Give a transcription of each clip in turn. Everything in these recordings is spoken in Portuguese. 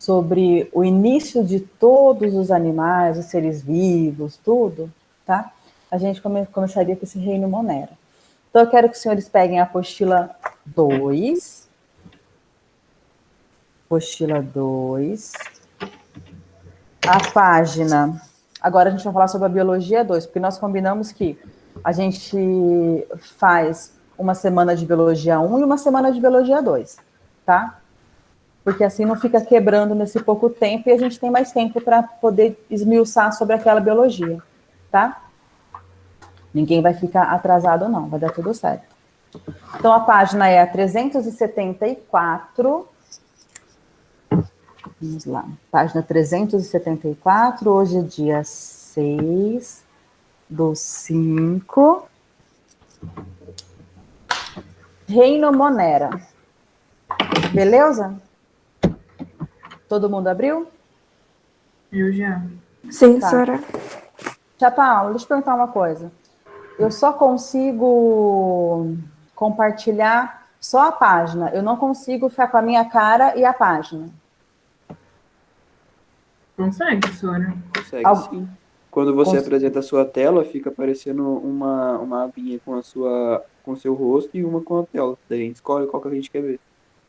sobre o início de todos os animais, os seres vivos, tudo, tá? A gente começaria com esse reino Monera. Então, eu quero que os senhores peguem a apostila 2. Apostila 2. A página... Agora a gente vai falar sobre a biologia 2, porque nós combinamos que a gente faz uma semana de biologia 1 e uma semana de biologia 2, tá? Porque assim não fica quebrando nesse pouco tempo e a gente tem mais tempo para poder esmiuçar sobre aquela biologia, tá? Ninguém vai ficar atrasado, não, vai dar tudo certo. Então, a página é a 374. Vamos lá, página 374, hoje é dia 6/5. Reino Monera. Beleza? Todo mundo abriu? Eu já. Sim, Tá. senhora. Tia Paula, deixa eu perguntar uma coisa. Eu só consigo compartilhar só a página. Eu não consigo ficar com a minha cara e a página. Consegue, senhora? Consegue sim. Quando você apresenta a sua tela, fica aparecendo uma abinha com com o seu rosto e uma com a tela. Daí a gente escolhe qual que a gente quer ver.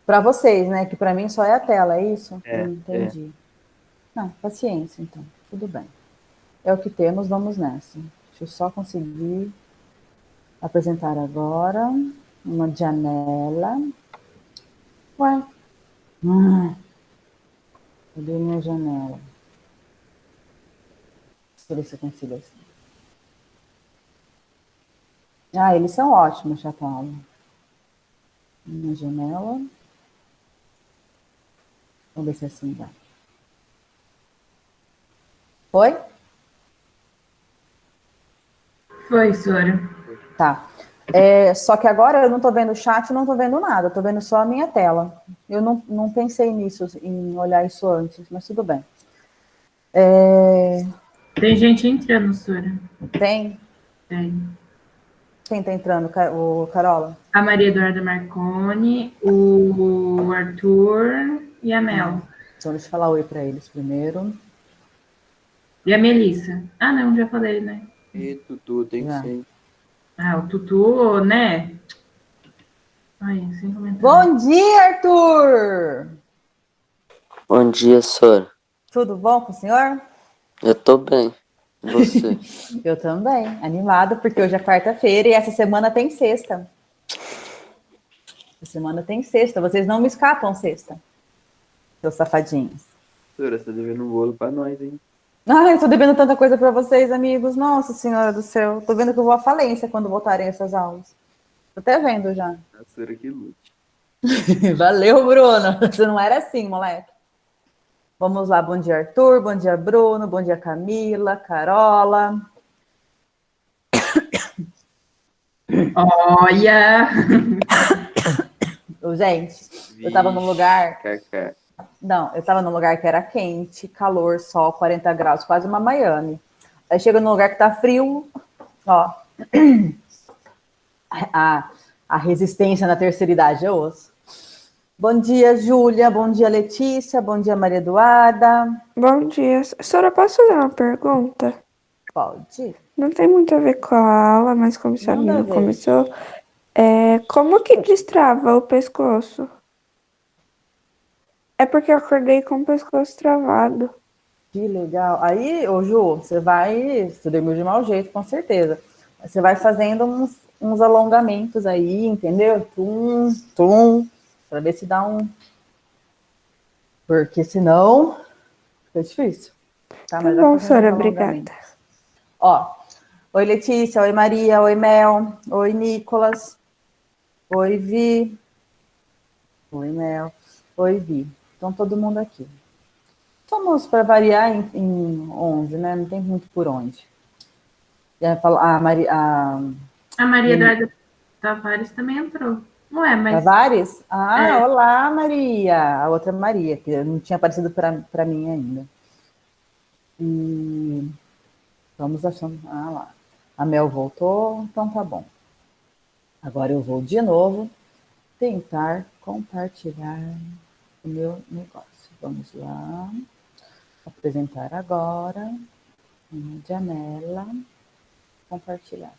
Para vocês, né? Que para mim só é a tela, é isso? Entendi. Não, paciência, então. Tudo bem. É o que temos, vamos nessa. Deixa eu só conseguir apresentar agora uma janela. Ué. Cadê minha janela? Deixa eu ver se eu consigo assim. Ah, eles são ótimos, Tia Paula. Uma janela. Vamos ver se assim vai. Foi? Foi, senhora. Tá. Só que agora eu não estou vendo o chat, não estou vendo nada, estou vendo só a minha tela. Eu não pensei nisso, em olhar isso antes, mas tudo bem. Tem gente entrando, senhora. Tem? Tem. Quem está entrando, o Carola? A Maria Eduarda Marconi, o Arthur e a Mel. Então, deixa eu falar oi para eles primeiro. E a Melissa. Ah, não, já falei, né? E Tutu, tem que ser. Ah, o Tutu, né? Ai, sem comentário. Bom dia, Arthur! Bom dia, senhora. Tudo bom com o senhor? Eu tô bem. E você? Eu também, animado, porque hoje é quarta-feira e essa semana tem sexta. Essa semana tem sexta, vocês não me escapam sexta, seus safadinhos. Senhora, você tá devendo um bolo pra nós, hein? Ai, eu tô devendo tanta coisa para vocês, amigos. Nossa Senhora do céu. Tô vendo que eu vou à falência quando voltarem essas aulas. Tô até vendo já. A senhora que lute. Valeu, Bruno. Você não era assim, moleque. Vamos lá. Bom dia, Arthur. Bom dia, Bruno. Bom dia, Camila, Carola. Olha! Gente, eu tava num lugar... Cacá. Não, eu tava num lugar que era quente, calor, sol, 40 graus, quase uma Miami. Aí chega num lugar que tá frio, ó. A resistência na terceira idade, eu ouço. Bom dia, Júlia. Bom dia, Letícia. Bom dia, Maria Eduarda. Bom dia. Senhora, posso fazer uma pergunta? Pode. Não tem muito a ver com a aula, mas como a senhora não começou, como que destrava o pescoço? É porque eu acordei com o pescoço travado. Que legal. Aí, ô Ju, você dormiu de mau jeito, com certeza. Você vai fazendo uns alongamentos aí, entendeu? Tum, tum, para ver se dá um... Porque senão fica difícil. Tá, Tá bom, senhora, obrigada. Ó, oi Letícia, oi Maria, oi Mel, oi Nicolas, oi Vi, oi Mel, oi Vi. Então todo mundo aqui. Vamos para variar em 11, né? Não tem muito por onde. A Maria Eduarda Tavares também entrou. Não é, mas... Tavares? Olá, Maria. A outra Maria, que não tinha aparecido para mim ainda. E vamos achando... lá. A Mel voltou, então tá bom. Agora eu vou de novo tentar compartilhar o meu negócio. Vamos lá. Apresentar agora. Uma janela. Compartilhar.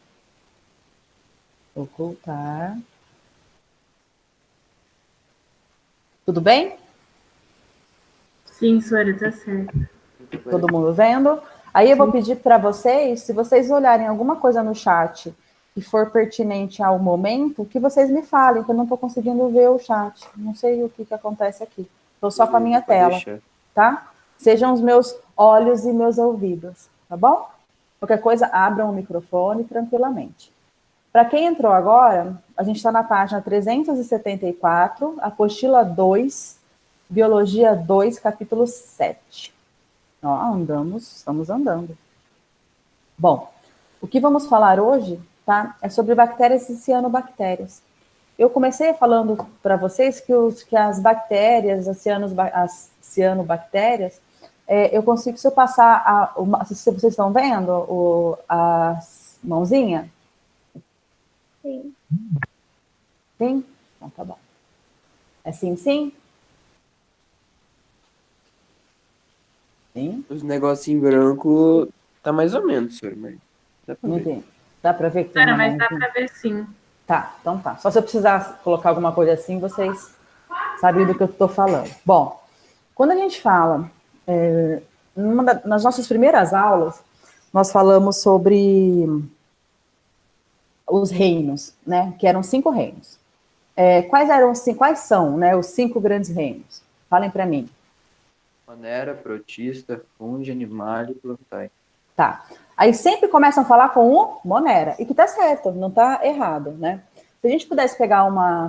Ocultar. Tudo bem? Sim, Sora, tá certo. Todo mundo vendo? Aí eu vou pedir para vocês, se vocês olharem alguma coisa no chat que for pertinente ao momento, que vocês me falem, que eu não estou conseguindo ver o chat. Não sei o que acontece aqui. Estou só com a minha Pode tela, deixar. tá? Sejam os meus olhos e meus ouvidos, tá bom? Qualquer coisa, abram o microfone tranquilamente. Para quem entrou agora, a gente está na página 374, apostila 2, Biologia 2, capítulo 7. Ó, estamos andando. Bom, o que vamos falar hoje, tá, é sobre bactérias e cianobactérias. Eu comecei falando para vocês que as bactérias, as cianobactérias, eu consigo, se eu passar, se vocês estão vendo a mãozinha? Sim. Sim? Então tá bom. É sim, sim? Sim? Os negocinhos branco tá mais ou menos, senhor, mas dá pra Não ver. entendi. Dá para ver que tem Sora, uma mas dá mãozinha? pra ver sim. Tá, então tá. Só se eu precisar colocar alguma coisa assim, vocês sabem do que eu estou falando. Bom, quando a gente fala, nas nossas primeiras aulas, nós falamos sobre os reinos, né? Que eram 5 reinos. Quais são, né, os 5 grandes reinos? Falem para mim. Monera, protista, fungi, animal e plantae. Tá. Aí sempre começam a falar com o Monera, e que tá certo, não tá errado, né? Se a gente pudesse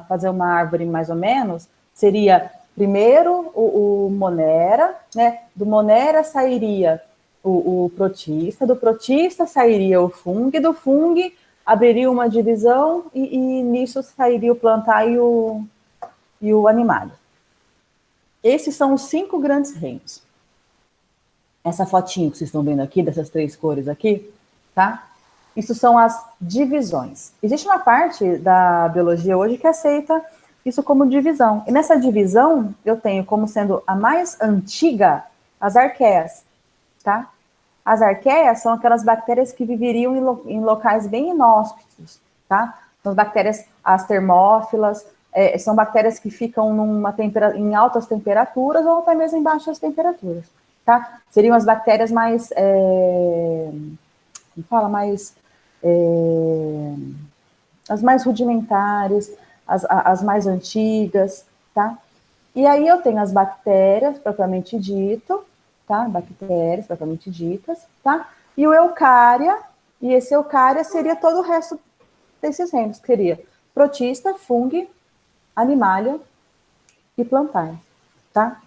fazer uma árvore mais ou menos, seria primeiro o Monera, né? Do Monera sairia o protista, do protista sairia o fungo, do fungo abriria uma divisão e nisso sairia o plantar e o animal. Esses são os 5 grandes reinos. Essa fotinho que vocês estão vendo aqui, dessas 3 cores aqui, tá? Isso são as divisões. Existe uma parte da biologia hoje que aceita isso como divisão. E nessa divisão, eu tenho como sendo a mais antiga as arqueias, tá? As arqueias são aquelas bactérias que viveriam em locais bem inóspitos, tá? São as bactérias, as termófilas, são bactérias que ficam em altas temperaturas ou até mesmo em baixas temperaturas. Tá? Seriam as bactérias mais, as mais rudimentares, as mais antigas, tá? E aí eu tenho as bactérias propriamente dito, tá? Bactérias propriamente ditas, tá? E o eucária, e esse eucária seria todo o resto desses reinos, que seria protista, fungo, animalia e plantae, tá?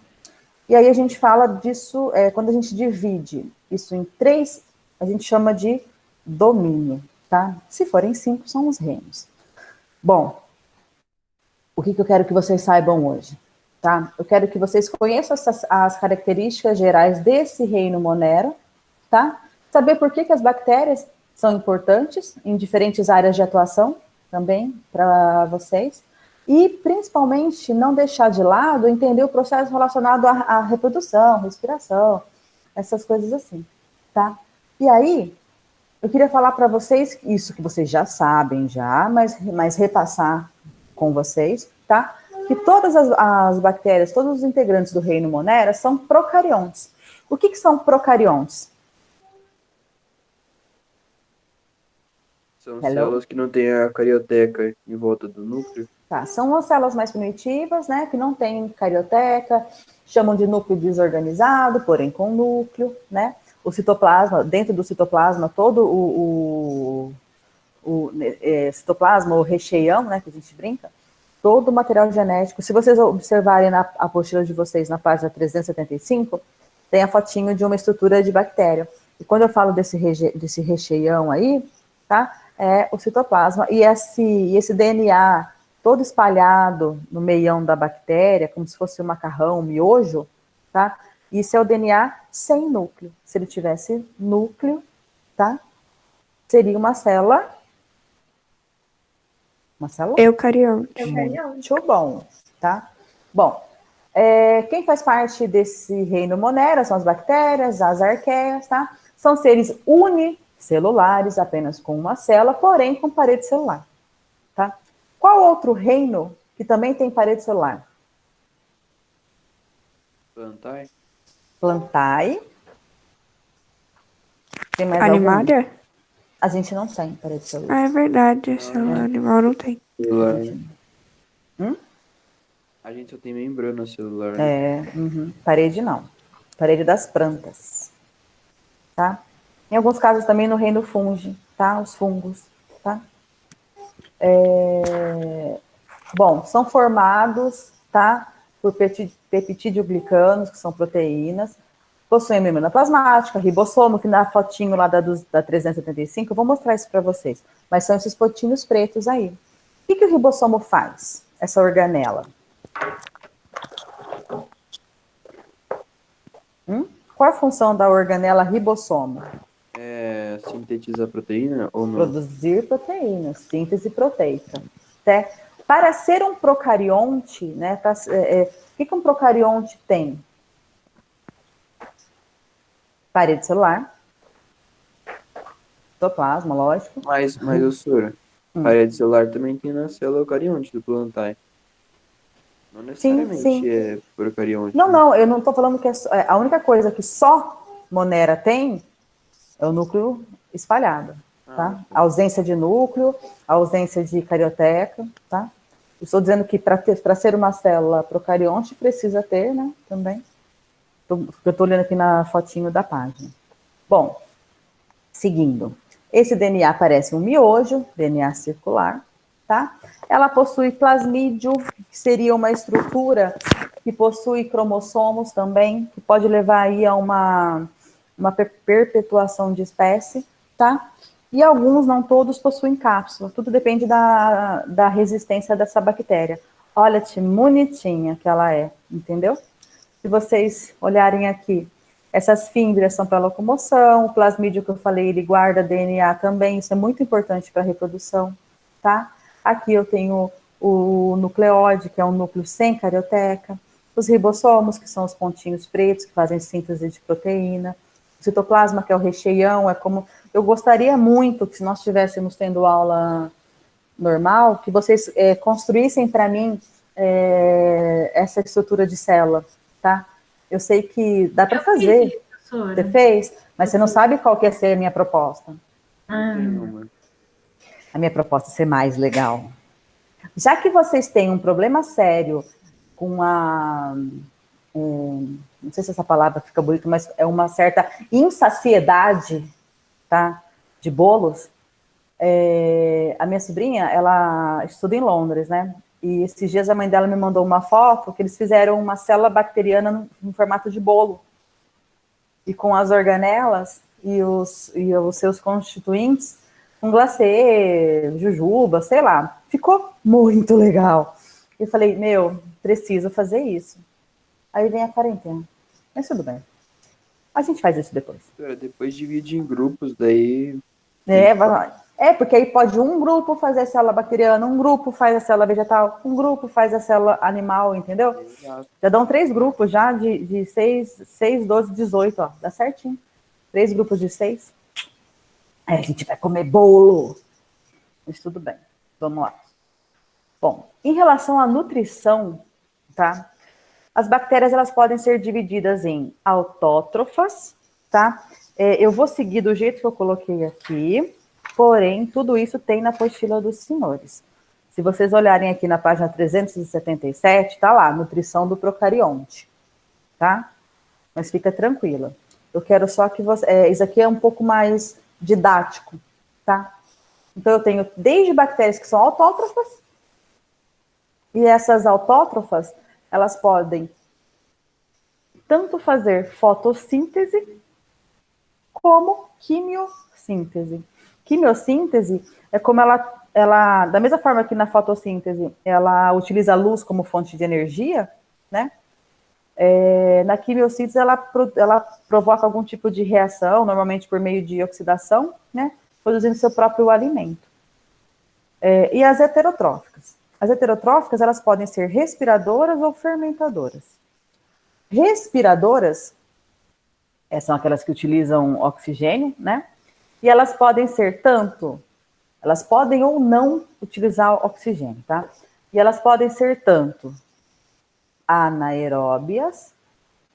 E aí a gente fala disso, quando a gente divide isso em 3, a gente chama de domínio, tá? Se forem 5, são os reinos. Bom, o que eu quero que vocês saibam hoje, tá? Eu quero que vocês conheçam as características gerais desse reino Monera, tá? Saber por que as bactérias são importantes em diferentes áreas de atuação também para vocês. E, principalmente, não deixar de lado, entender o processo relacionado à reprodução, respiração, essas coisas assim, tá? E aí, eu queria falar para vocês, isso que vocês já sabem mas repassar com vocês, tá? Que todas as bactérias, todos os integrantes do reino Monera são procariontes. O que são procariontes? São células que não têm a carioteca em volta do núcleo. Tá, são as células mais primitivas, né, que não têm carioteca, chamam de núcleo desorganizado, porém com núcleo, né? O citoplasma, dentro do citoplasma, todo o citoplasma, o recheião, né, que a gente brinca, todo o material genético, se vocês observarem na apostila de vocês, na página 375, tem a fotinho de uma estrutura de bactéria. E quando eu falo desse recheião aí, tá, é o citoplasma, e esse DNA todo espalhado no meião da bactéria, como se fosse um macarrão, um miojo, tá? Isso é o DNA sem núcleo. Se ele tivesse núcleo, tá? Seria uma célula. Uma célula? Eucarionte. Muito bom, tá? Bom, Quem faz parte desse reino Monera são as bactérias, as arqueias, tá? São seres unicelulares, apenas com uma célula, porém com parede celular, tá? Qual outro reino que também tem parede celular? Plantar? Plantae. Tem mais algum? Animália? A gente não tem parede celular. Ah, é verdade. Célula animal não tem. Celular. Hum? A gente só tem membrana celular, né? Parede não. Parede das plantas, tá? Em alguns casos também no reino fungi, tá? Os fungos, tá? Bom, são formados, tá? Por peptidoglicanos, que são proteínas, possuem membrana plasmática, ribossomo, que na fotinho lá da 375, eu vou mostrar isso para vocês, mas são esses potinhos pretos aí. O que o ribossomo faz, essa organela? Qual a função da organela ribossomo? Sintetizar proteína ou não? Produzir proteínas, síntese proteica. Né? Para ser um procarionte, né, o que um procarionte tem? Parede celular, citoplasma, lógico. Mas Sora, parede celular também tem na célula eucarionte do Plantae. Não necessariamente sim. é procarionte. Não, eu não estou falando que a única coisa que só Monera tem é o núcleo espalhado, tá? A ausência de núcleo, a ausência de carioteca, tá? Eu estou dizendo que para ser uma célula procarionte precisa ter, né, também. Eu estou olhando aqui na fotinho da página. Bom, seguindo. Esse DNA parece um miojo, DNA circular, tá? Ela possui plasmídio, que seria uma estrutura que possui cromossomos também, que pode levar aí a uma perpetuação de espécie, tá? E alguns, não todos, possuem cápsula. Tudo depende da resistência dessa bactéria. Olha que bonitinha que ela é, entendeu? Se vocês olharem aqui, essas fímbrias são para locomoção, o plasmídio que eu falei, ele guarda DNA também, isso é muito importante para a reprodução, tá? Aqui eu tenho o nucleóide, que é um núcleo sem carioteca, os ribossomos, que são os pontinhos pretos, que fazem síntese de proteína, o citoplasma, que é o recheião, é como... Eu gostaria muito que, se nós estivéssemos tendo aula normal, que vocês construíssem para mim essa estrutura de célula, tá? Eu sei que dá para fazer. Você fez? Mas você não sabe qual que ia ser a minha proposta. A minha proposta é ser mais legal. Já que vocês têm um problema sério com não sei se essa palavra fica bonita, mas é uma certa insaciedade, tá, de bolos. A minha sobrinha, ela estuda em Londres, né? E esses dias a mãe dela me mandou uma foto que eles fizeram uma célula bacteriana no formato de bolo. E com as organelas e os seus constituintes, um glacê, jujuba, sei lá. Ficou muito legal. Eu falei, preciso fazer isso. Aí vem a quarentena. Mas tudo bem. A gente faz isso depois. Depois divide em grupos, daí... Porque aí pode um grupo fazer a célula bacteriana, um grupo faz a célula vegetal, um grupo faz a célula animal, entendeu? Exato. Já dão 3 grupos já de 6, 12, 18, ó. Dá certinho. 3 grupos de 6. Aí a gente vai comer bolo. Mas tudo bem. Vamos lá. Bom, em relação à nutrição, tá? As bactérias, elas podem ser divididas em autótrofas, tá? Eu vou seguir do jeito que eu coloquei aqui, porém, tudo isso tem na apostila dos senhores. Se vocês olharem aqui na página 377, tá lá, nutrição do procarionte, tá? Mas fica tranquila. Eu quero só que você... isso aqui é um pouco mais didático, tá? Então, eu tenho desde bactérias que são autótrofas, e essas autótrofas, elas podem tanto fazer fotossíntese como quimiossíntese. Quimiossíntese é como ela, da mesma forma que na fotossíntese, ela utiliza a luz como fonte de energia, né? Na quimiossíntese, ela provoca algum tipo de reação, normalmente por meio de oxidação, né? Produzindo seu próprio alimento. E as heterotróficas? As heterotróficas, elas podem ser respiradoras ou fermentadoras, Respiradoras, são aquelas que utilizam oxigênio, né? E elas podem ser elas podem ou não utilizar oxigênio, tá? E elas podem ser tanto anaeróbias,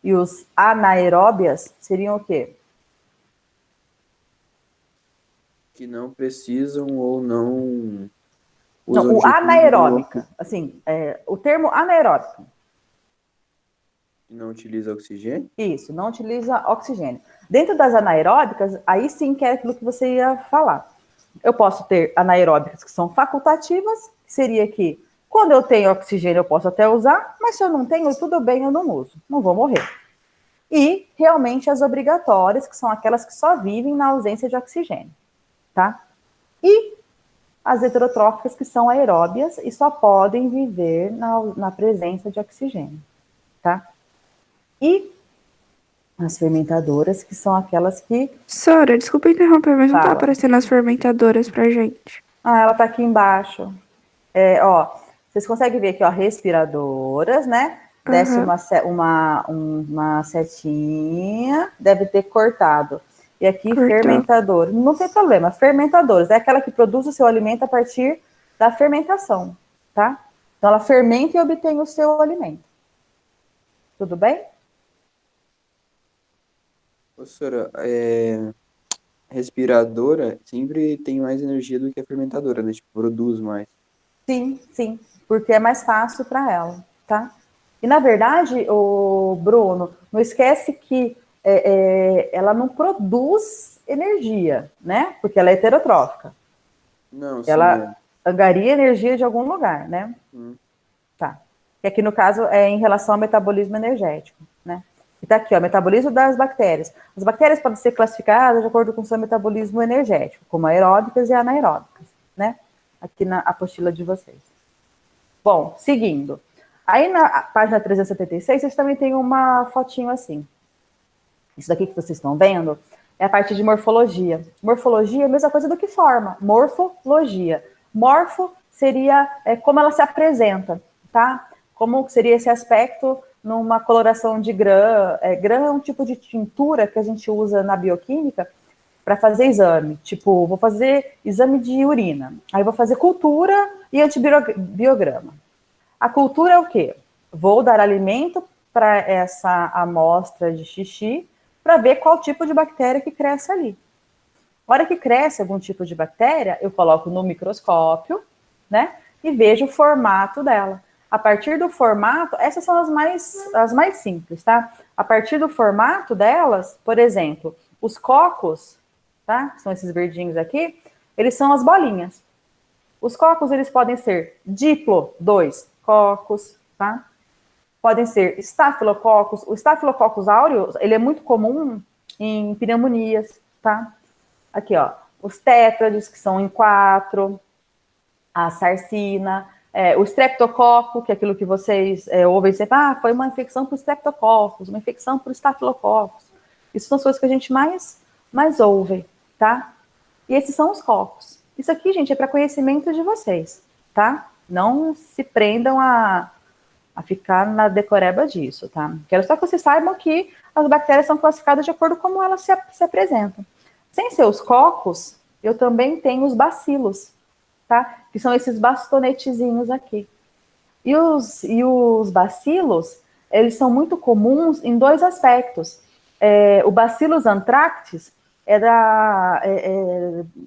e os anaeróbias seriam o quê? Que não precisam ou não Não, usam o de anaeróbica, assim, o termo anaeróbica, que não utiliza oxigênio. isso, não utiliza oxigênio. Dentro das anaeróbicas, aí sim que é aquilo que você ia falar. Eu posso ter anaeróbicas que são facultativas, que seria que quando eu tenho oxigênio eu posso até usar, mas se eu não tenho, tudo bem, eu não uso, não vou morrer. E realmente as obrigatórias, que são aquelas que só vivem na ausência de oxigênio, tá? E as heterotróficas, que são aeróbias e só podem viver na presença de oxigênio, tá? E as fermentadoras, que são aquelas que... Sora, desculpa interromper, mas não tá Fala. aparecendo as fermentadoras pra gente. ela tá aqui embaixo. Vocês conseguem ver aqui, ó, respiradoras, né? Desce uma setinha, deve ter cortado. E aqui, Cortou. fermentador. Não tem problema, fermentadores. É aquela que produz o seu alimento a partir da fermentação, tá? Então, ela fermenta e obtém o seu alimento. Tudo bem? Professora, respiradora sempre tem mais energia do que a fermentadora, né? Tipo, produz mais. Sim, sim, porque é mais fácil para ela, tá? E, na verdade, o Bruno, não esquece que ela não produz energia, né? Porque ela é heterotrófica. Não, sim, Ela angaria energia de algum lugar, né? Tá. E aqui, no caso, é em relação ao metabolismo energético, né? E tá aqui, ó, metabolismo das bactérias. As bactérias podem ser classificadas de acordo com o seu metabolismo energético, como aeróbicas e anaeróbicas, né? Aqui na apostila de vocês. Bom, seguindo. Aí na página 376, vocês também tem uma fotinho assim. Isso daqui que vocês estão vendo é a parte de morfologia. Morfologia é a mesma coisa do que forma. Morfologia. Morfo seria como ela se apresenta, tá? Como seria esse aspecto numa coloração de grã. Grã é um tipo de tintura que a gente usa na bioquímica para fazer exame. Tipo, vou fazer exame de urina. Aí vou fazer cultura e antibiograma. A cultura é o quê? Vou dar alimento para essa amostra de xixi para ver qual tipo de bactéria que cresce ali. Na hora que cresce algum tipo de bactéria, eu coloco no microscópio, né? E vejo o formato dela. A partir do formato, essas são as mais simples, tá? A partir do formato delas, por exemplo, os cocos, tá? São esses verdinhos aqui, eles são as bolinhas. Os cocos, eles podem ser diplo, 2 cocos, tá? Podem ser estafilococcus. O Staphylococcus aureus, ele é muito comum em pneumonias, tá? Aqui, ó, os tétrades, que são em 4, a sarcina, o streptococo, que é aquilo que vocês ouvem sempre, foi uma infecção por streptococcus, uma infecção por estafilococcus. Isso são as coisas que a gente mais ouve, tá? E esses são os cocos. Isso aqui, gente, é para conhecimento de vocês, tá? Não se prendam a ficar na decoreba disso, tá? Quero só que vocês saibam que as bactérias são classificadas de acordo com como elas se apresentam. Sem ser os cocos, eu também tenho os bacilos, tá? Que são esses bastonetezinhos aqui. E os bacilos, eles são muito comuns em 2 aspectos. O Bacillus anthracis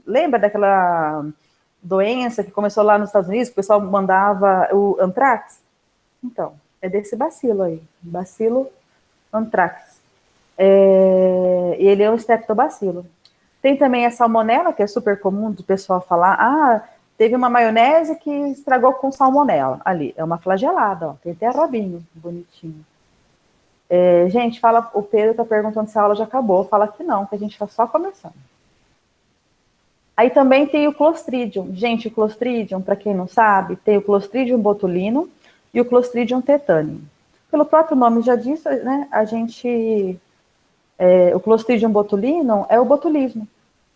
lembra daquela doença que começou lá nos Estados Unidos, que o pessoal mandava o anthrax? Então, é desse bacilo aí, Bacillus anthracis. Ele é um streptobacilo. Tem também a salmonela, que é super comum do pessoal falar, teve uma maionese que estragou com salmonela. Ali, é uma flagelada, ó, tem até robinho, bonitinho. Gente, o Pedro está perguntando se a aula já acabou. Fala que não, que a gente está só começando. Aí também tem o Clostridium. Gente, o Clostridium, para quem não sabe, tem o Clostridium botulinum e o Clostridium tetani. Pelo próprio nome já disse, né, o Clostridium botulinum é o botulismo,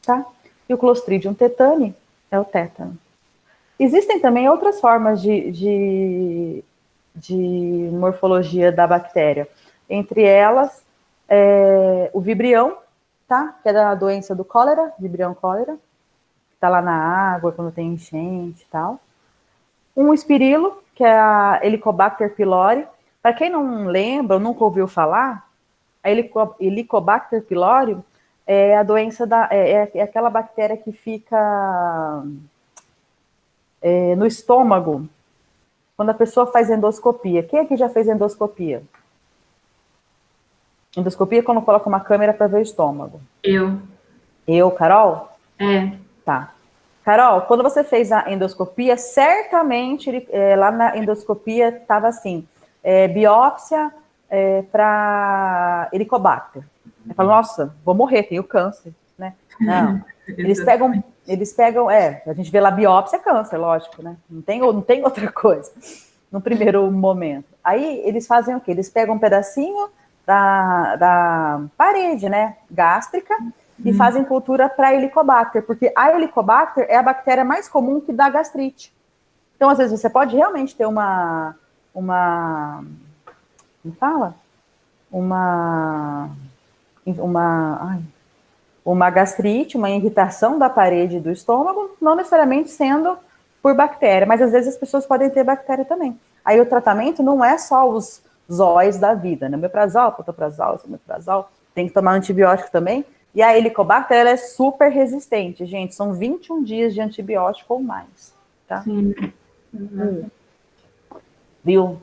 tá? E o Clostridium tetani é o tétano. Existem também outras formas de morfologia da bactéria. Entre elas, o vibrião, tá? Que é da doença do cólera, vibrião cólera, que tá lá na água, quando tem enchente e tal. Um espirilo, que é a Helicobacter pylori. Para quem não lembra ou nunca ouviu falar, a Helicobacter pylori é a doença é aquela bactéria que fica no estômago, quando a pessoa faz endoscopia. Quem aqui já fez endoscopia? Endoscopia é quando coloca uma câmera para ver o estômago. Eu, Carol? Tá. Carol, quando você fez a endoscopia, certamente lá na endoscopia estava assim, biópsia para Helicobacter. Eu falo, nossa, vou morrer, tenho câncer, né? Não. Eles pegam, a gente vê lá biópsia, câncer, lógico, né? Não tem outra coisa no primeiro momento. Aí eles fazem o quê? Eles pegam um pedacinho da parede, né, gástrica, e fazem cultura para Helicobacter, porque a Helicobacter é a bactéria mais comum que dá gastrite. Então, às vezes, você pode realmente ter como fala? Uma gastrite, uma irritação da parede do estômago, não necessariamente sendo por bactéria, mas às vezes as pessoas podem ter bactéria também. Aí o tratamento não é só os zóis da vida, né? Omeprazol, pantoprazol, esomeprazol, tem que tomar antibiótico também. E a Helicobacter, ela é super resistente, gente, são 21 dias de antibiótico ou mais, tá? Sim. Viu?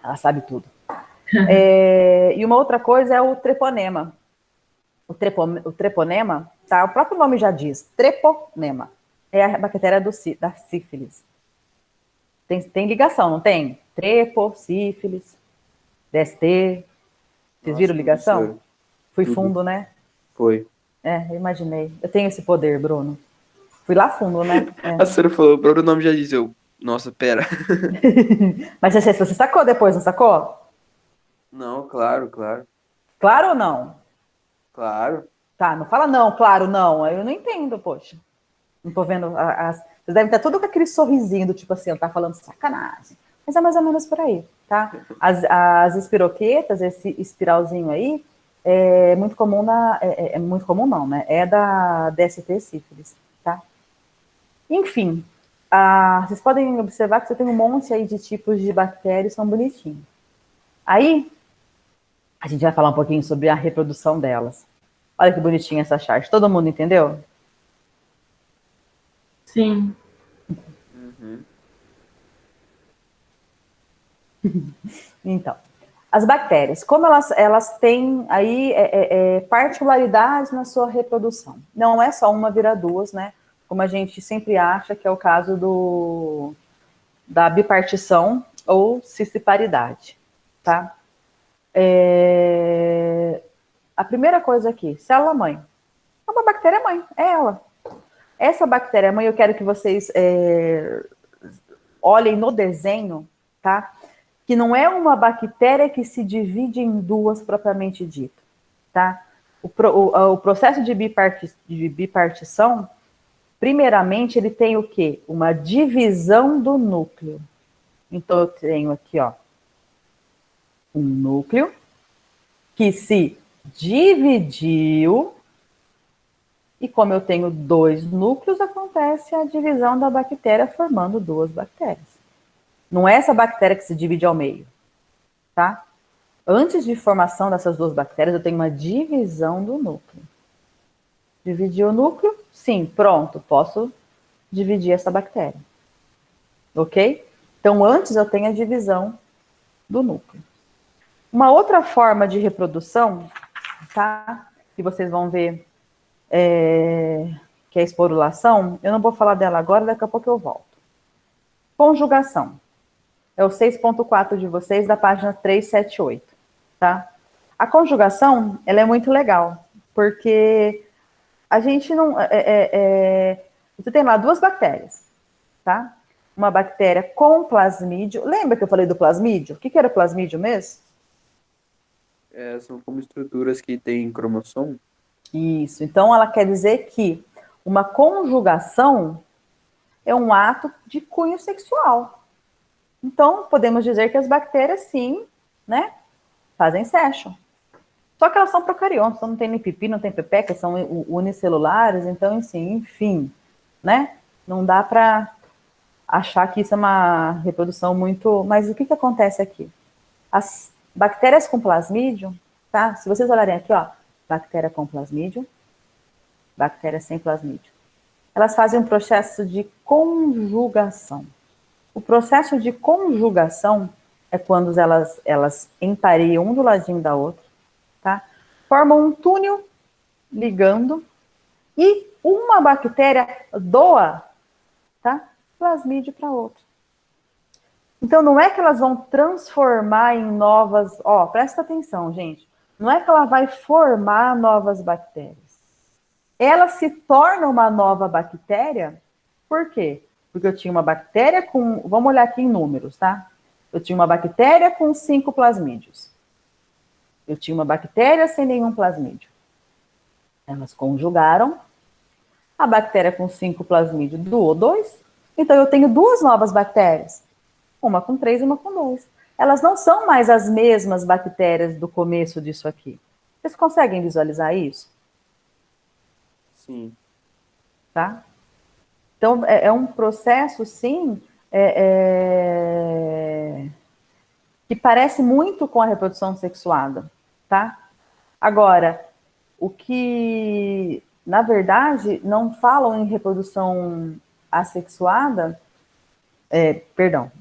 Ela sabe tudo. E uma outra coisa é o treponema. O treponema, tá? O próprio nome já diz, treponema. É a bactéria da sífilis. Tem ligação, não tem? Trepo, sífilis, DST. Vocês viram ligação? Professor. Fui Tudo. fundo, né? Foi. Eu imaginei. Eu tenho esse poder, Bruno. Fui lá fundo, né? A senhora falou, o próprio nome já diz, nossa, pera. Mas você sacou depois, não sacou? Não, claro. Claro ou não? Claro. Tá, não fala não, claro, não. Eu não entendo, poxa. Não tô vendo. Vocês devem estar tudo com aquele sorrisinho do tipo assim, tá falando sacanagem. Mas é mais ou menos por aí, tá? As espiroquetas, esse espiralzinho aí, é muito comum é muito comum não, né? É da DST sífilis, tá? Enfim, vocês podem observar que você tem um monte aí de tipos de bactérias, são bonitinhos. Aí, a gente vai falar um pouquinho sobre a reprodução delas. Olha que bonitinha essa chart. Todo mundo entendeu? Sim. Então, as bactérias, como elas têm aí particularidades na sua reprodução. Não é só uma vira duas, né? Como a gente sempre acha que é o caso da bipartição ou cisparidade, tá? A primeira coisa aqui, célula-mãe. É uma bactéria-mãe, é ela. Essa bactéria-mãe, eu quero que vocês olhem no desenho, tá? Que não é uma bactéria que se divide em duas propriamente dito, tá? O processo de bipartição, primeiramente, ele tem o quê? Uma divisão do núcleo. Então, eu tenho aqui, ó, um núcleo que se dividiu, e como eu tenho dois núcleos, acontece a divisão da bactéria formando duas bactérias. Não é essa bactéria que se divide ao meio, tá? Antes de formação dessas duas bactérias, eu tenho uma divisão do núcleo. Dividir o núcleo? Sim, pronto, posso dividir essa bactéria. Ok? Então, antes eu tenho a divisão do núcleo. Uma outra forma de reprodução, tá? Que vocês vão ver, que é a esporulação, eu não vou falar dela agora, daqui a pouco eu volto. Conjugação. É o 6.4 de vocês, da página 378, tá? A conjugação, ela é muito legal, porque a gente não... você tem lá duas bactérias, tá? Uma bactéria com plasmídio. Lembra que eu falei do plasmídio? O que era plasmídio mesmo? São como estruturas que têm cromossomo. Isso. Então, ela quer dizer que uma conjugação é um ato de cunho sexual. Então, podemos dizer que as bactérias, sim, né, fazem session. Só que elas são procariontes, então não tem nem pipi, não tem pepeca, são unicelulares, então, assim, enfim, né? Não dá para achar que isso é uma reprodução muito... Mas o que acontece aqui? As bactérias com plasmídio, tá? Se vocês olharem aqui, ó, bactéria com plasmídio, bactéria sem plasmídio. Elas fazem um processo de conjugação. O processo de conjugação é quando elas empareiam um do ladinho da outra, tá? Formam um túnel ligando e uma bactéria doa, tá? Plasmídio para outra. Então, não é que elas vão transformar em novas... Ó, presta atenção, gente. Não é que ela vai formar novas bactérias. Ela se torna uma nova bactéria, por quê? Porque eu tinha uma bactéria com... Vamos olhar aqui em números, tá? Eu tinha uma bactéria com 5 plasmídios. Eu tinha uma bactéria sem nenhum plasmídio. Elas conjugaram. A bactéria com 5 plasmídios doou 2. Então, eu tenho 2 novas bactérias. Uma com 3 e uma com 2. Elas não são mais as mesmas bactérias do começo disso aqui. Vocês conseguem visualizar isso? Sim. Tá? Então, é um processo, sim, que parece muito com a reprodução sexuada, tá? Agora, o que, na verdade, não falam em reprodução assexuada,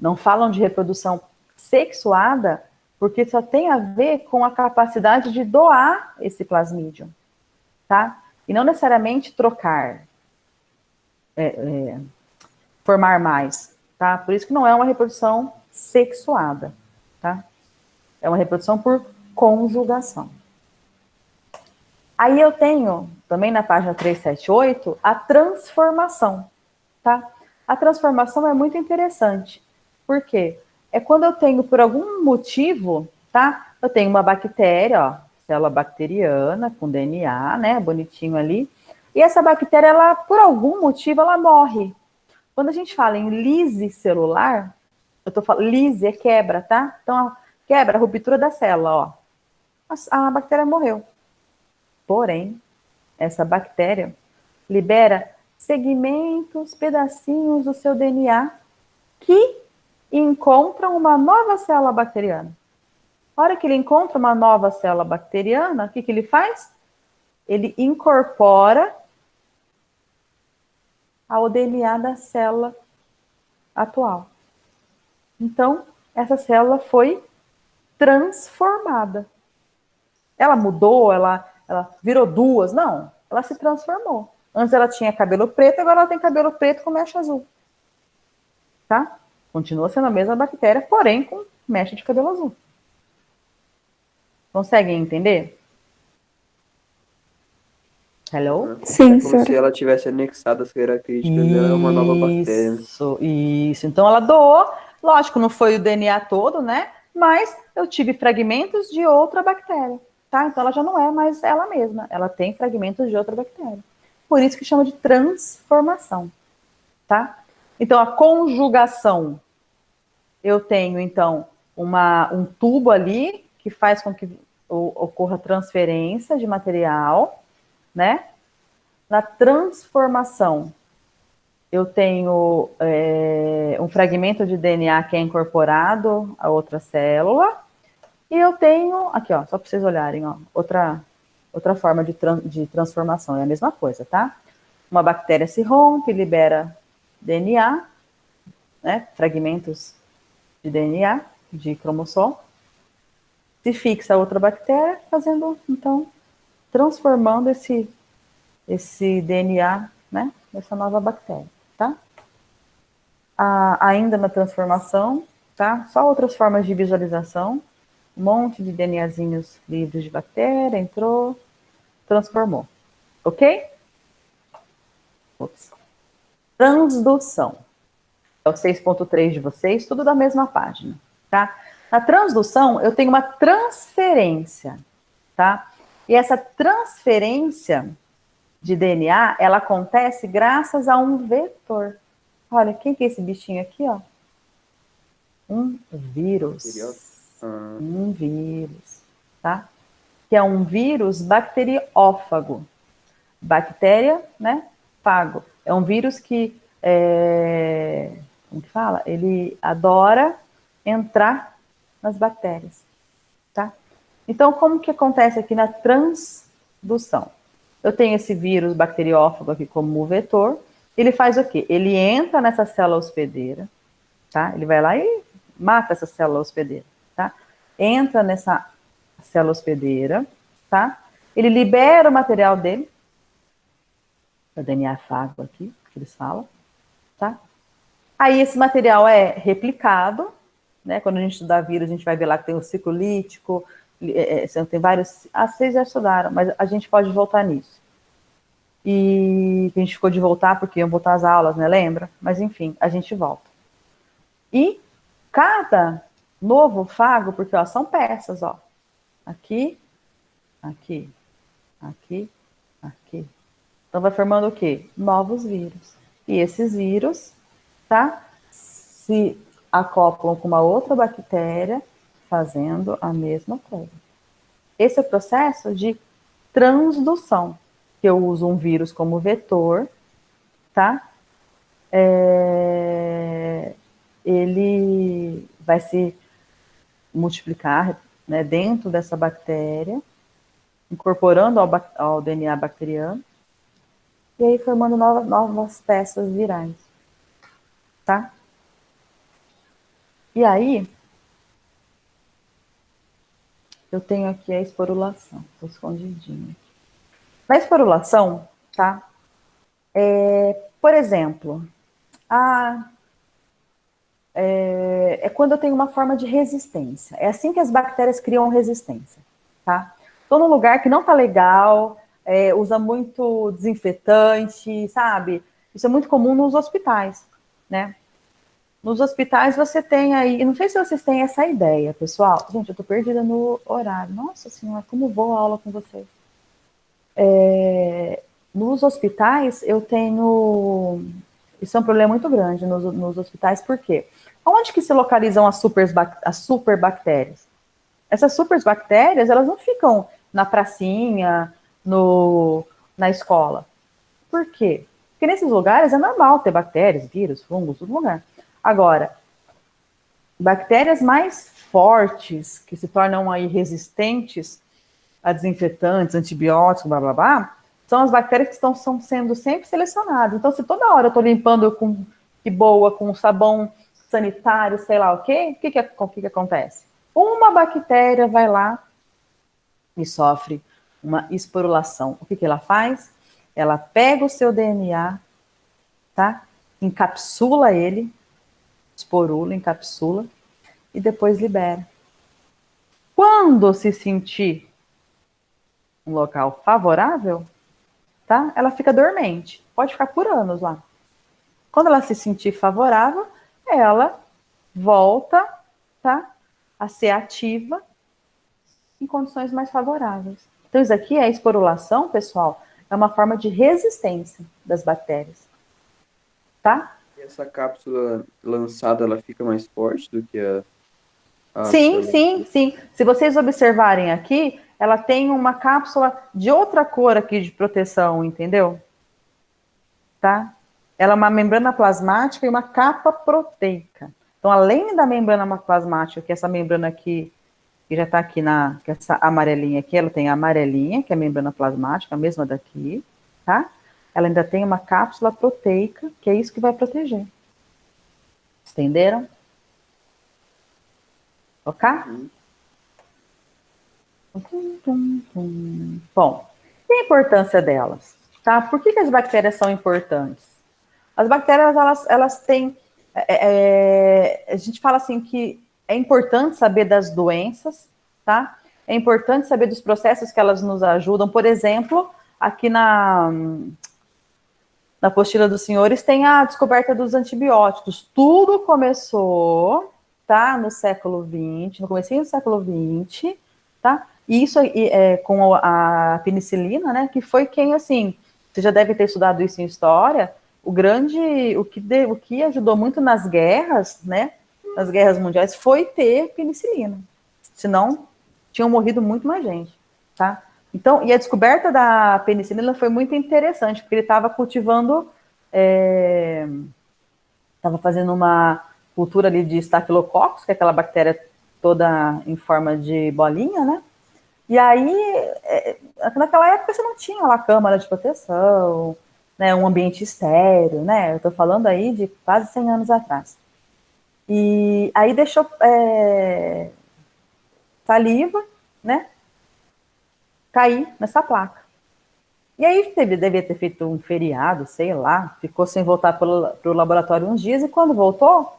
não falam de reprodução sexuada, porque só tem a ver com a capacidade de doar esse plasmídio, tá? E não necessariamente trocar, formar mais, tá? Por isso que não é uma reprodução sexuada, tá? É uma reprodução por conjugação. Aí eu tenho, também na página 378, a transformação, tá? A transformação é muito interessante. Por quê? É quando eu tenho, por algum motivo, tá? Eu tenho uma bactéria, ó, célula bacteriana com DNA, né? Bonitinho ali. E essa bactéria, ela, por algum motivo, ela morre. Quando a gente fala em lise celular, eu tô falando, lise é quebra, tá? Então, quebra, a ruptura da célula, ó. A bactéria morreu. Porém, essa bactéria libera segmentos, pedacinhos do seu DNA que encontram uma nova célula bacteriana. A hora que ele encontra uma nova célula bacteriana, o que ele faz? Ele incorpora ao DNA da célula atual. Então, essa célula foi transformada. Ela mudou, ela virou 2? Não, ela se transformou. Antes ela tinha cabelo preto, agora ela tem cabelo preto com mecha azul. Tá? Continua sendo a mesma bactéria, porém com mecha de cabelo azul. Conseguem entender? Hello? Sim, É como se senhora. ela tivesse anexado as características dela a uma nova bactéria. Isso. Então ela doou, lógico, não foi o DNA todo, né? Mas eu tive fragmentos de outra bactéria, tá? Então ela já não é mais ela mesma, ela tem fragmentos de outra bactéria. Por isso que chama de transformação, tá? Então a conjugação, eu tenho então um tubo ali que faz com que ocorra transferência de material, né? Na transformação, eu tenho um fragmento de DNA que é incorporado a outra célula, e eu tenho, aqui ó, só para vocês olharem, ó, outra forma de transformação, é a mesma coisa, tá? Uma bactéria se rompe, libera DNA, né, fragmentos de DNA, de cromossomo, se fixa a outra bactéria, fazendo, então, transformando esse DNA, né, nessa nova bactéria, tá? Ainda na transformação, tá? Só outras formas de visualização, um monte de DNAzinhos livres de bactéria, entrou, transformou, ok? Ups. Transdução. É o 6.3 de vocês, tudo da mesma página, tá? Na transdução, eu tenho uma transferência, tá? E essa transferência de DNA, ela acontece graças a um vetor. Olha, quem que é esse bichinho aqui, ó? Um vírus. Um vírus. tá? Que é um vírus bacteriófago. Bactéria, né? Fago. É um vírus que, como que fala? Ele adora entrar nas bactérias, tá? Então, como que acontece aqui na transdução? Eu tenho esse vírus bacteriófago aqui como vetor. Ele faz o quê? Ele entra nessa célula hospedeira, tá? Ele vai lá e mata essa célula hospedeira, tá? Entra nessa célula hospedeira, tá? Ele libera o material dele, o DNA fago aqui, que eles falam, tá? Aí esse material é replicado, né? Quando a gente estudar vírus, a gente vai ver lá que tem o ciclo lítico, tem vários. Vocês já estudaram, mas a gente pode voltar nisso. E a gente ficou de voltar porque iam voltar as aulas, né? Lembra? Mas enfim, a gente volta. E cada novo fago, porque ó, são peças, ó. Aqui, aqui, aqui, aqui. Então vai formando o quê? Novos vírus. E esses vírus, tá? Se acoplam com uma outra bactéria, fazendo a mesma coisa. Esse é o processo de transdução, que eu uso um vírus como vetor, tá? Ele vai se multiplicar, né, dentro dessa bactéria, incorporando ao DNA bacteriano, e aí formando novas peças virais, tá? E aí, eu tenho aqui a esporulação, estou escondidinho. Na esporulação, tá? Por exemplo, é quando eu tenho uma forma de resistência. É assim que as bactérias criam resistência, tá? Estou num lugar que não tá legal, usa muito desinfetante, sabe? Isso é muito comum nos hospitais, né? Nos hospitais você tem aí, não sei se vocês têm essa ideia, pessoal. Gente, eu tô perdida no horário. Nossa Senhora, como vou a aula com vocês? Nos hospitais eu tenho... Isso é um problema muito grande nos hospitais, por quê? Onde que se localizam as superbactérias? Essas superbactérias, elas não ficam na pracinha, na escola. Por quê? Porque nesses lugares é normal ter bactérias, vírus, fungos, todo lugar. Agora, bactérias mais fortes, que se tornam aí resistentes a desinfetantes, antibióticos, blá, blá, blá, são as bactérias que estão sendo sempre selecionadas. Então, se toda hora eu estou limpando de boa, com sabão sanitário, sei lá o quê, o que acontece? Uma bactéria vai lá e sofre uma esporulação. O que ela faz? Ela pega o seu DNA, tá? Encapsula ele, esporula, encapsula, e depois libera. Quando se sentir um local favorável, tá? Ela fica dormente, pode ficar por anos lá. Quando ela se sentir favorável, ela volta, tá? A ser ativa em condições mais favoráveis. Então, isso aqui é a esporulação, pessoal, é uma forma de resistência das bactérias, tá? Essa cápsula lançada, ela fica mais forte do que a Sim, célula? sim. Se vocês observarem aqui, ela tem uma cápsula de outra cor aqui de proteção, entendeu? Tá? Ela é uma membrana plasmática e uma capa proteica. Então, além da membrana plasmática, que é essa membrana aqui, que já está aqui que essa amarelinha aqui, ela tem a amarelinha, que é a membrana plasmática, a mesma daqui, tá? Ela ainda tem uma cápsula proteica, que é isso que vai proteger. Entenderam? Ok? Bom, e a importância delas? Tá? Por que as bactérias são importantes? As bactérias, elas têm... a gente fala assim que é importante saber das doenças, tá? É importante saber dos processos que elas nos ajudam. Por exemplo, aqui na apostila dos senhores tem a descoberta dos antibióticos. Tudo começou, tá? No século XX, no comecinho do século XX, tá? E isso com a penicilina, né? Que foi quem, assim, você já deve ter estudado isso em história, o que ajudou muito nas guerras, né? Nas guerras mundiais, foi ter penicilina. Senão, tinham morrido muito mais gente, tá? Então, e a descoberta da penicilina foi muito interessante, porque ele estava cultivando, estava fazendo uma cultura ali de Staphylococcus, que é aquela bactéria toda em forma de bolinha, né? E aí, naquela época você não tinha lá câmara de proteção, né, um ambiente estéreo, né? Eu estou falando aí de quase 100 anos atrás. E aí deixou saliva, né, cair nessa placa. E aí devia ter feito um feriado, sei lá, ficou sem voltar para o laboratório uns dias, e quando voltou,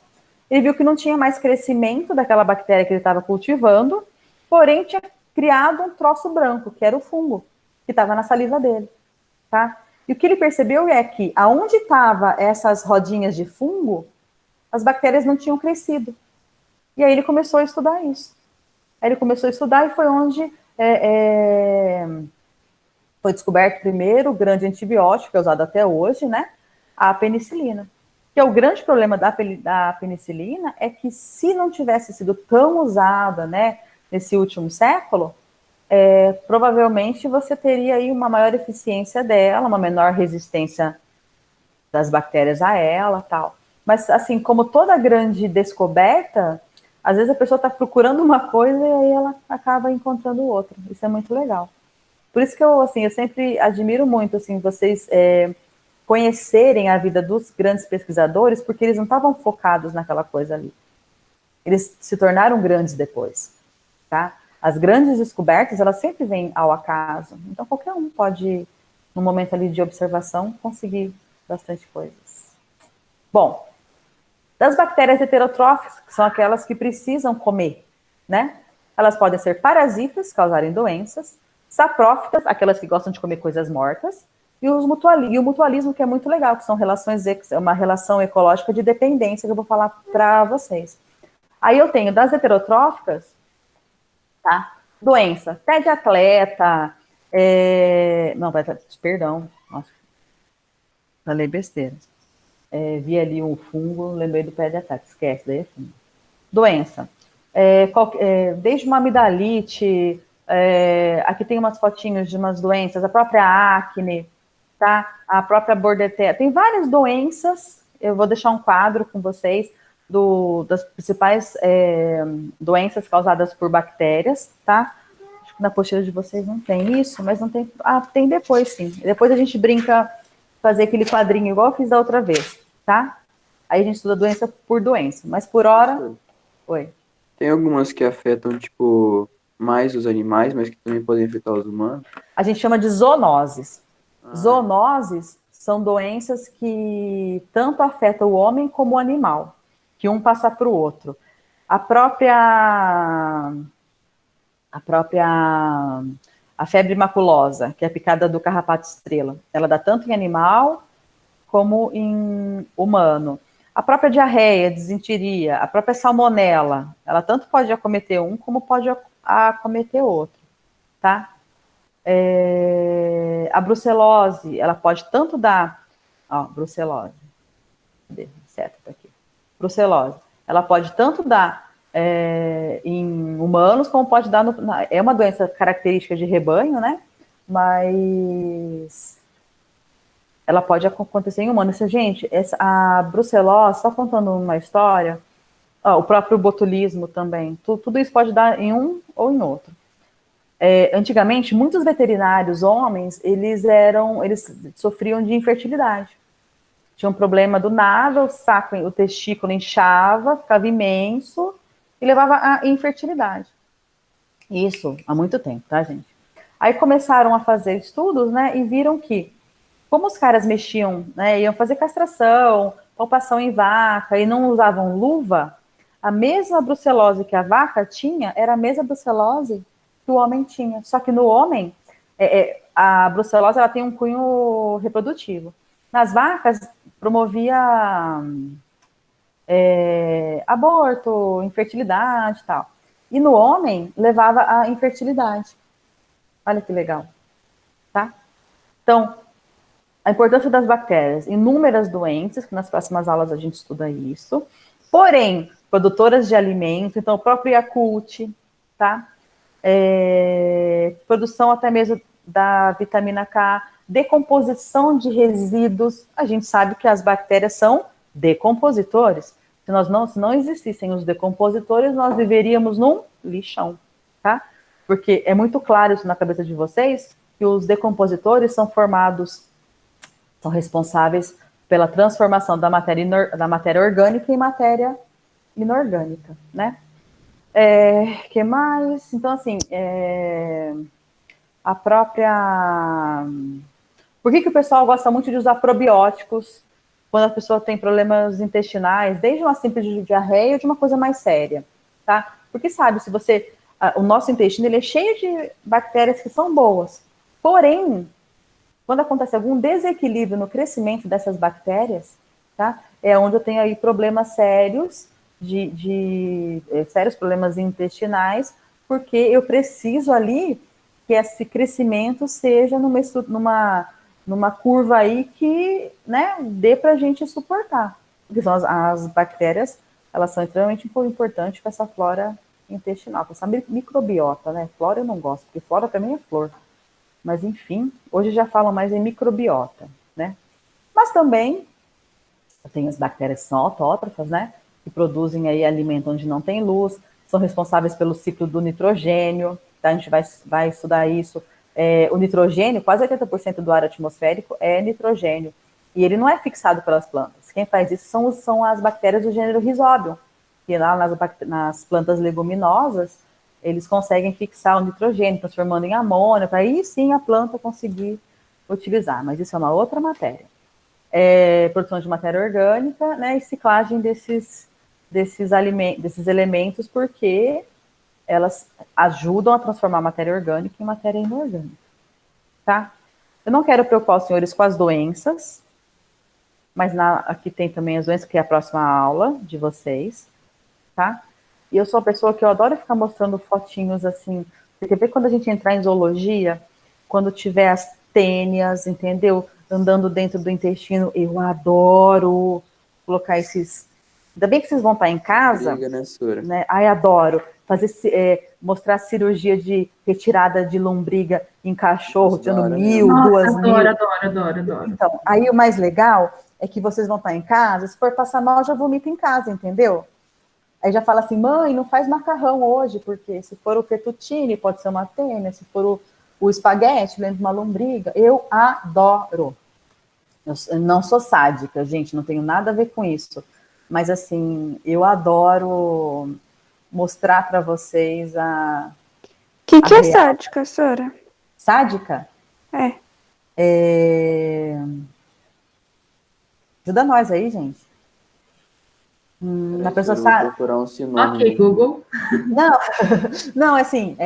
ele viu que não tinha mais crescimento daquela bactéria que ele estava cultivando, porém tinha criado um troço branco, que era o fungo, que estava na saliva dele, tá? E o que ele percebeu é que aonde estavam essas rodinhas de fungo, as bactérias não tinham crescido. E aí ele começou a estudar isso. Aí ele começou a estudar e foi onde foi descoberto primeiro o grande antibiótico, que é usado até hoje, né? A penicilina. Que é o grande problema da penicilina é que se não tivesse sido tão usada, né, nesse último século, provavelmente você teria aí uma maior eficiência dela, uma menor resistência das bactérias a ela, tal. Mas, assim, como toda grande descoberta, às vezes a pessoa está procurando uma coisa e aí ela acaba encontrando outra. Isso é muito legal. Por isso que eu sempre admiro muito, assim, vocês conhecerem a vida dos grandes pesquisadores, porque eles não estavam focados naquela coisa ali. Eles se tornaram grandes depois, tá? As grandes descobertas, elas sempre vêm ao acaso. Então, qualquer um pode, no momento ali de observação, conseguir bastante coisas. Bom, das bactérias heterotróficas, que são aquelas que precisam comer, né? Elas podem ser parasitas, causarem doenças, saprófitas, aquelas que gostam de comer coisas mortas, e o mutualismo, que é muito legal, que são uma relação ecológica de dependência, que eu vou falar para vocês. Aí eu tenho das heterotróficas, tá? Doença, pé de atleta, perdão, nossa, falei besteira. Vi ali um fungo, lembrei do pé de atleta, esquece, daí é fungo. Doença, desde uma amidalite, aqui tem umas fotinhos de umas doenças, a própria acne, tá? A própria bordetella, tem várias doenças, eu vou deixar um quadro com vocês, das principais doenças causadas por bactérias, tá? Acho que na apostila de vocês não tem isso, mas não tem. Tem depois sim. Depois a gente brinca fazer aquele quadrinho igual eu fiz da outra vez, tá? Aí a gente estuda doença por doença, mas por hora. Oi. Tem algumas que afetam, tipo, mais os animais, mas que também podem afetar os humanos? A gente chama de zoonoses. Zoonoses são doenças que tanto afetam o homem como o animal, que um passa para o outro. A febre maculosa, que é a picada do carrapato estrela, ela dá tanto em animal como em humano. A própria diarreia, disenteria, a própria salmonela, ela tanto pode acometer um como pode acometer outro, tá? A brucelose, ela pode tanto dar, brucelose, cadê? Certo, tá aqui. Brucelose, ela pode tanto dar em humanos, como pode dar é uma doença característica de rebanho, né? Mas ela pode acontecer em humanos. Gente, a brucelose, só contando uma história, o próprio botulismo também, tudo isso pode dar em um ou em outro. Antigamente, muitos veterinários homens, eles sofriam de infertilidade. Tinha um problema do nada, o testículo inchava, ficava imenso e levava à infertilidade. Isso há muito tempo, tá, gente? Aí começaram a fazer estudos, né, e viram que, como os caras mexiam, né, iam fazer castração, palpação em vaca e não usavam luva, a mesma brucelose que a vaca tinha era a mesma brucelose que o homem tinha. Só que no homem, a brucelose ela tem um cunho reprodutivo. Nas vacas, promovia aborto, infertilidade e tal. E no homem, levava à infertilidade. Olha que legal. Tá? Então, a importância das bactérias, inúmeras doenças, que nas próximas aulas a gente estuda isso. Porém, produtoras de alimento, então o próprio Yakult, tá? produção até mesmo da vitamina K, decomposição de resíduos. A gente sabe que as bactérias são decompositores. Se não existissem os decompositores, nós viveríamos num lixão, tá? Porque é muito claro isso na cabeça de vocês, que os decompositores são responsáveis pela transformação da matéria orgânica em matéria inorgânica, né? Que mais? Então, assim, a própria... Por que o pessoal gosta muito de usar probióticos quando a pessoa tem problemas intestinais, desde uma simples diarreia ou de uma coisa mais séria, tá? Porque sabe, o nosso intestino, ele é cheio de bactérias que são boas, porém, quando acontece algum desequilíbrio no crescimento dessas bactérias, tá? É onde eu tenho aí problemas sérios, sérios problemas intestinais, porque eu preciso ali que esse crescimento seja numa curva aí que, né, dê para a gente suportar. Porque são as bactérias, elas são extremamente importantes para essa flora intestinal, para essa microbiota, né? Flora eu não gosto, porque flora também é flor. Mas, enfim, hoje já falam mais em microbiota, né? Mas também tem as bactérias que são autótrofas, né? Que produzem aí alimento onde não tem luz, são responsáveis pelo ciclo do nitrogênio, tá? A gente vai estudar isso. O nitrogênio, quase 80% do ar atmosférico é nitrogênio, e ele não é fixado pelas plantas. Quem faz isso são as bactérias do gênero Rhizobium, que lá nas plantas leguminosas, eles conseguem fixar o nitrogênio, transformando em amônio, para aí sim a planta conseguir utilizar, mas isso é uma outra matéria. Produção de matéria orgânica, né, e ciclagem desses elementos, porque elas ajudam a transformar a matéria orgânica em matéria inorgânica, tá? Eu não quero preocupar os senhores com as doenças, mas aqui tem também as doenças, que é a próxima aula de vocês, tá? E eu sou uma pessoa que eu adoro ficar mostrando fotinhos assim, porque vê quando a gente entrar em zoologia, quando tiver as tênias, entendeu? Andando dentro do intestino, eu adoro colocar esses... Ainda bem que vocês vão estar em casa. Liga, né, Sora? Né? Ai, adoro. Mostrar cirurgia de retirada de lombriga em cachorro, tendo 1.000, Nossa, 2.000. adoro. Então, aí o mais legal é que vocês vão estar em casa, se for passar mal, já vomita em casa, entendeu? Aí já fala assim, mãe, não faz macarrão hoje, porque se for o fettuccine, pode ser uma tênia, se for o espaguete, lembra de uma lombriga. Eu adoro. Eu não sou sádica, gente, não tenho nada a ver com isso. Mas, assim, eu adoro mostrar para vocês O que é sádica, Sora? Sádica? Ajuda nós aí, gente. A pessoa Vou procurar um sinônimo. Ok, Google. Não, assim,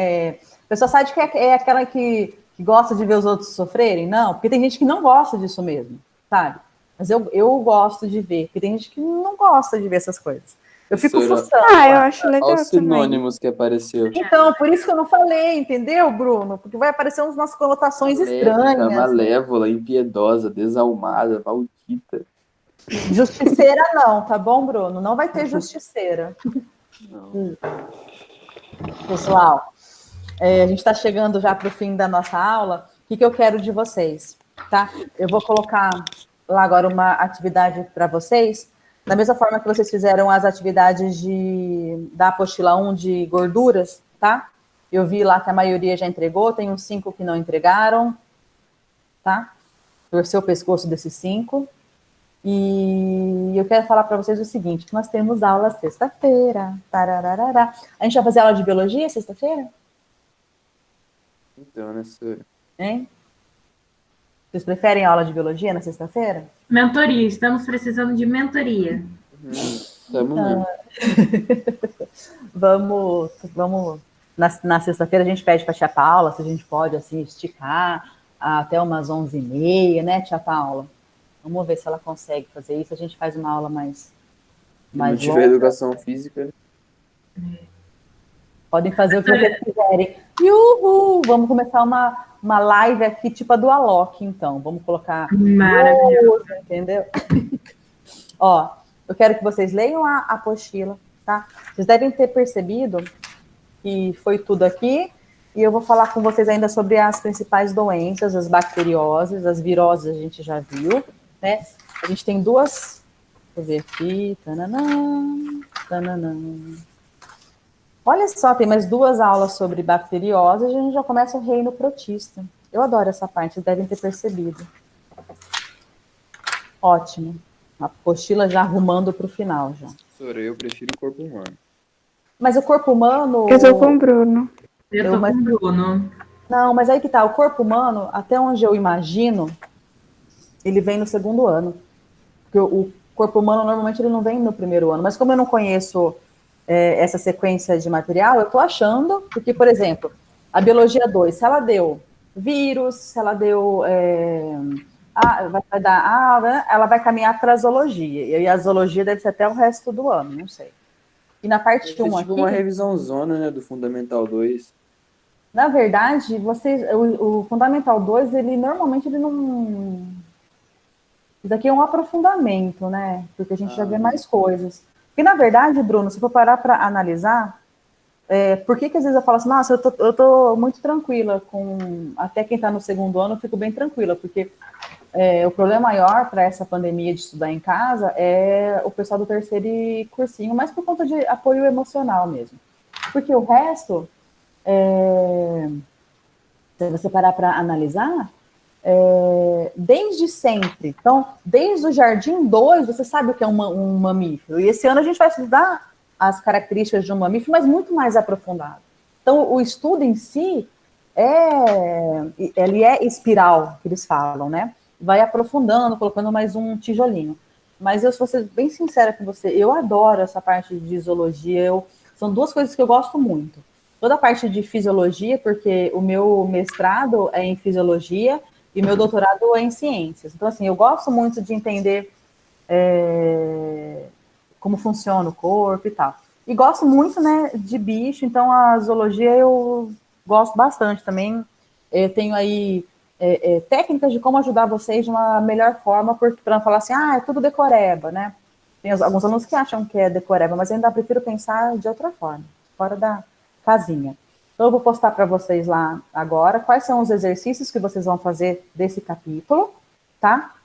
pessoa sádica é aquela que gosta de ver os outros sofrerem? Não, porque tem gente que não gosta disso mesmo, sabe? Mas eu gosto de ver, porque tem gente que não gosta de ver essas coisas. Eu fico fuçando. Eu acho legal Olha os sinônimos que apareceu. Então, por isso que eu não falei, entendeu, Bruno? Porque vai aparecer umas conotações estranhas. Malévola, impiedosa, desalmada, maldita. Justiceira não, tá bom, Bruno? Não vai ter justiceira. Não. Pessoal, a gente está chegando já para o fim da nossa aula. O que eu quero de vocês, tá? Eu vou colocar lá agora uma atividade para vocês, da mesma forma que vocês fizeram as atividades da apostila 1 de gorduras, tá? Eu vi lá que a maioria já entregou, tem uns 5 que não entregaram, tá? Torcer o pescoço desses 5. E eu quero falar para vocês o seguinte, que nós temos aula sexta-feira. Tarararará. A gente vai fazer aula de biologia sexta-feira? Então, né, Sora? Hein? Vocês preferem aula de biologia na sexta-feira? Mentoria, estamos precisando de mentoria. Tamo mesmo. Vamos na sexta-feira a gente pede para a tia Paula se a gente pode assim esticar até umas 11h30, né, tia Paula? Vamos ver se ela consegue fazer isso. A gente faz uma aula mais Se não tiver longa. educação física. Podem fazer o que vocês quiserem. Uhul! Vamos começar uma live aqui, tipo a do Alok, então. Vamos colocar... Maravilhoso. Entendeu? Ó, eu quero que vocês leiam a apostila, tá? Vocês devem ter percebido que foi tudo aqui. E eu vou falar com vocês ainda sobre as principais doenças, as bacterioses, as viroses a gente já viu, né? A gente tem duas, deixa eu ver aqui, tananã, tananã. Olha só, tem mais 2 aulas sobre bacteriose e a gente já começa o reino protista. Eu adoro essa parte, vocês devem ter percebido. Ótimo. A apostila já arrumando para o final já. Professora, eu prefiro o corpo humano. Mas o corpo humano... Eu tô com o Bruno. Eu tô com o Bruno. Não, mas aí que tá, o corpo humano, até onde eu imagino, ele vem no 2º ano. Porque o corpo humano, normalmente, ele não vem no 1º ano. Mas como eu não conheço essa sequência de material, eu tô achando, porque, por exemplo, a biologia 2, se ela deu vírus, se ela deu... vai dar, ela vai caminhar para a zoologia. E a zoologia deve ser até o resto do ano, não sei. E na parte 1 aqui... uma revisão zona, né, do Fundamental 2. Na verdade, o Fundamental 2, ele normalmente ele não... Isso aqui é um aprofundamento, né? Porque a gente já vê mais coisas. E, na verdade, Bruno, se for parar para analisar, por que às vezes eu falo assim, nossa, eu tô muito tranquila com... Até quem está no 2º ano, eu fico bem tranquila, porque o problema maior para essa pandemia de estudar em casa é o pessoal do 3º e cursinho, mas por conta de apoio emocional mesmo. Porque o resto... se você parar para analisar, desde sempre. Então, desde o Jardim 2, você sabe o que é um mamífero. E esse ano a gente vai estudar as características de um mamífero, mas muito mais aprofundado. Então, o estudo em si, ele é espiral, que eles falam, né? Vai aprofundando, colocando mais um tijolinho. Mas eu vou ser bem sincera com você, eu adoro essa parte de zoologia, são 2 coisas que eu gosto muito. Toda a parte de fisiologia, porque o meu mestrado é em fisiologia e meu doutorado é em ciências. Então, assim, eu gosto muito de entender como funciona o corpo e tal. E gosto muito, né, de bicho, então a zoologia eu gosto bastante também. Eu tenho aí técnicas de como ajudar vocês de uma melhor forma, para não falar assim, é tudo decoreba, né? Tem alguns alunos que acham que é decoreba, mas eu ainda prefiro pensar de outra forma, fora da casinha. Então, eu vou postar para vocês lá agora quais são os exercícios que vocês vão fazer desse capítulo, tá?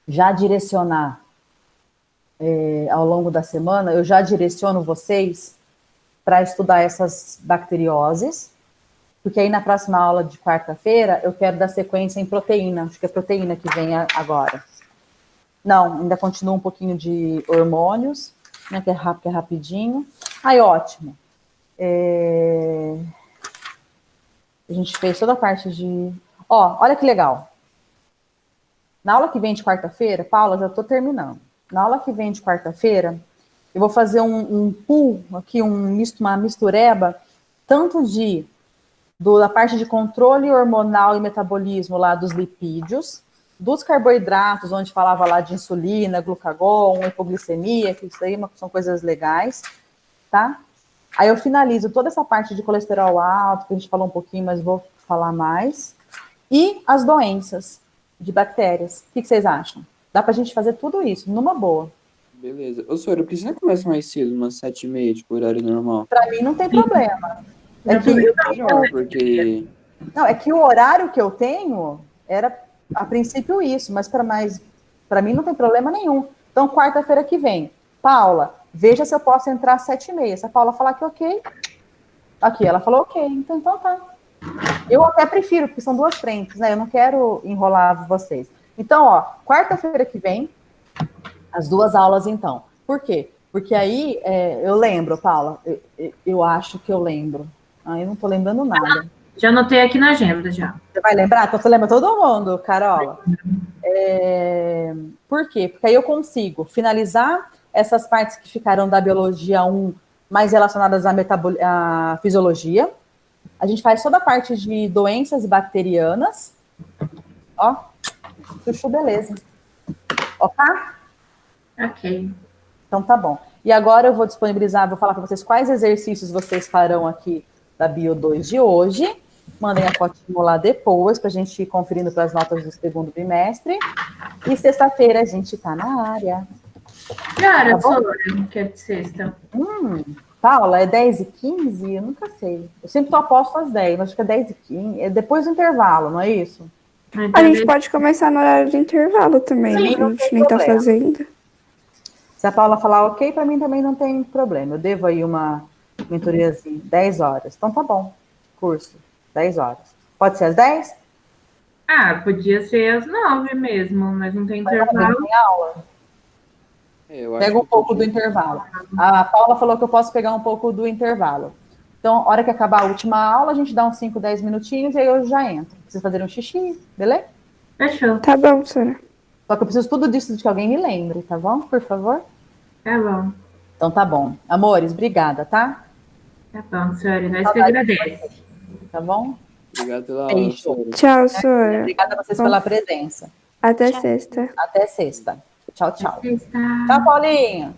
Já direcionar ao longo da semana, eu já direciono vocês para estudar essas bacterioses, porque aí na próxima aula de quarta-feira eu quero dar sequência em proteína, acho que é proteína que vem agora. Não, ainda continua um pouquinho de hormônios, né, que é rapidinho. Aí, ótimo. A gente fez toda a parte de... olha que legal. Na aula que vem de quarta-feira, Paula, já estou terminando. Na aula que vem de quarta-feira, eu vou fazer um pool aqui, uma mistureba, tanto da parte de controle hormonal e metabolismo lá dos lipídios, dos carboidratos, onde falava lá de insulina, glucagon, hipoglicemia, que isso aí são coisas legais, tá? Aí eu finalizo toda essa parte de colesterol alto, que a gente falou um pouquinho, mas vou falar mais. E as doenças de bactérias. O que vocês acham? Dá pra gente fazer tudo isso, numa boa. Beleza. Ô, senhora, por que você não começa mais cedo, umas 7h30, tipo, horário normal? Pra mim não tem problema. Porque... Não, é que o horário que eu tenho era, a princípio, isso, mas para mim não tem problema nenhum. Então, quarta-feira que vem, Paula, veja se eu posso entrar às 7h30. Se a Paula falar que ok, aqui, ela falou ok, então tá. Eu até prefiro, porque são 2 frentes, né? Eu não quero enrolar vocês. Então, quarta-feira que vem, as 2 aulas, então. Por quê? Porque aí, eu lembro, Paula, eu acho que eu lembro. Eu não tô lembrando nada. Já anotei aqui na agenda, já. Você vai lembrar? Então, você lembra todo mundo, Carola? Por quê? Porque aí eu consigo finalizar essas partes que ficaram da biologia 1, mais relacionadas à fisiologia. A gente faz toda a parte de doenças bacterianas. Chuchu, beleza. Ok. Então tá bom. E agora eu vou disponibilizar, vou falar para vocês quais exercícios vocês farão aqui da Bio 2 de hoje. Mandem a fotinho lá depois, para a gente ir conferindo para as notas do 2º bimestre. E sexta-feira a gente tá na área. Que hora, que é de sexta? Paula, é 10h15? Eu nunca sei. Eu sempre tô aposto às 10, mas acho que é 10h15. É depois do intervalo, não é isso? A gente pode começar no horário do intervalo também, Sim, né? não A gente tem nem tá problema. fazendo. Se a Paula falar ok, para mim também não tem problema. Eu devo aí uma mentoriazinha, 10 horas. Então tá bom, curso, 10 horas. Pode ser às 10? Ah, podia ser às 9 mesmo, mas não tem Não intervalo. tem aula. Eu acho Pega um que pouco do podia. intervalo. A Paula falou que eu posso pegar um pouco do intervalo. Então, hora que acabar a última aula, a gente dá uns 5, 10 minutinhos e aí eu já entro. Preciso fazer um xixi, beleza? Fechou. Tá bom, Sora. Só que eu preciso tudo disso de que alguém me lembre, tá bom? Por favor? Tá bom. Então tá bom. Amores, obrigada, tá? Tá bom, senhora. Nós que Saudade de agradece. Tá bom? Obrigado pela aula, Beijo. Sora. Tchau, Sora. Obrigada a vocês Bom, pela presença. até sexta. Até sexta. Tchau, tchau. Está... Tchau, Paulinha.